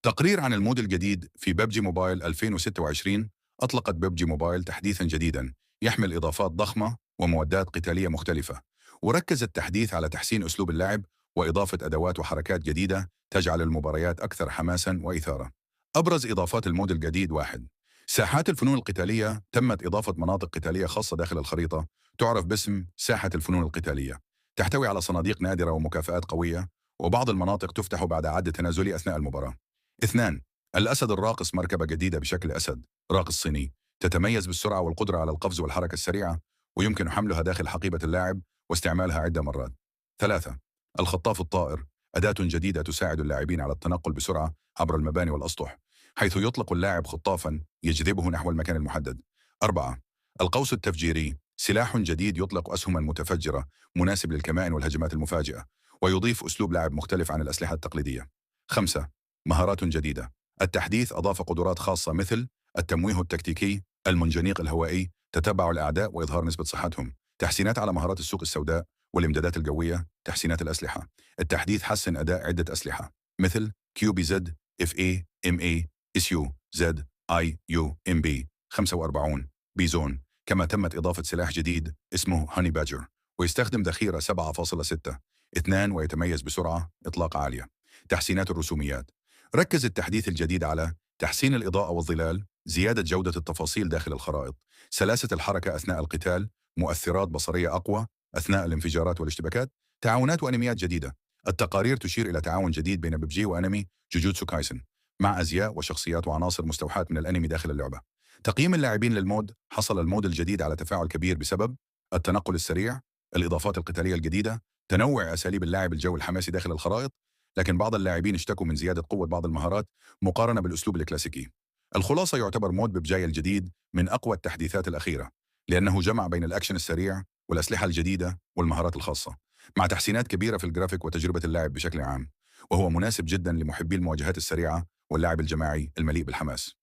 تقرير عن المود الجديد في ببجي موبايل 2026. أطلقت ببجي موبايل تحديثا جديدا يحمل إضافات ضخمة ومعدات قتالية مختلفة، وركز التحديث على تحسين أسلوب اللعب وإضافة أدوات وحركات جديدة تجعل المباريات أكثر حماسا وإثارة. أبرز إضافات المود الجديد: واحد، ساحات الفنون القتالية. تمت إضافة مناطق قتالية خاصة داخل الخريطة تعرف باسم ساحة الفنون القتالية، تحتوي على صناديق نادرة ومكافآت قوية، وبعض المناطق تفتح بعد عد تنازلي أثناء المباراة. اثنان، الأسد الراقص. مركبة جديدة بشكل أسد راقص صيني، تتميز بالسرعة والقدرة على القفز والحركة السريعة، ويمكن حملها داخل حقيبة اللاعب واستعمالها عدة مرات. ثلاثة، الخطاف الطائر. أداة جديدة تساعد اللاعبين على التنقل بسرعة عبر المباني والأسطح، حيث يطلق اللاعب خطافا يجذبه نحو المكان المحدد. أربعة، القوس التفجيري. سلاح جديد يطلق أسهما متفجرة مناسب للكمائن والهجمات المفاجئة، ويضيف أسلوب لعب مختلف عن الأسلحة التقليدية. خمسة، مهارات جديدة. التحديث أضاف قدرات خاصة مثل التمويه التكتيكي، المنجنيق الهوائي، تتبع الأعداء وإظهار نسبة صحتهم، تحسينات على مهارات السوق السوداء والإمدادات الجوية، تحسينات الأسلحة. التحديث حسن أداء عدة أسلحة مثل كيو بي زد، اف اي، ام اي، اس يو زد، اي يو ام بي 45، بيزون. كما تمت إضافة سلاح جديد اسمه هاني باجر، ويستخدم ذخيرة 7.6 2، ويتميز بسرعة إطلاق عالية. تحسينات الرسوميات. ركز التحديث الجديد على تحسين الإضاءة والظلال، زيادة جودة التفاصيل داخل الخرائط، سلاسة الحركة أثناء القتال، مؤثرات بصرية أقوى أثناء الانفجارات والاشتباكات، تعاونات وأنميات جديدة. التقارير تشير إلى تعاون جديد بين ببجي وأنمي جوجوتسو كايسن، مع أزياء وشخصيات وعناصر مستوحاة من الأنمي داخل اللعبة. تقييم اللاعبين للمود: حصل المود الجديد على تفاعل كبير بسبب التنقل السريع، الإضافات القتالية الجديدة، تنوع أساليب اللعب، الجو الحماسي داخل الخرائط. لكن بعض اللاعبين اشتكوا من زيادة قوة بعض المهارات مقارنة بالأسلوب الكلاسيكي. الخلاصة: يعتبر مود ببجاي الجديد من أقوى التحديثات الأخيرة، لأنه جمع بين الأكشن السريع والأسلحة الجديدة والمهارات الخاصة، مع تحسينات كبيرة في الجرافيك وتجربة اللعب بشكل عام، وهو مناسب جدا لمحبي المواجهات السريعة واللعب الجماعي المليء بالحماس.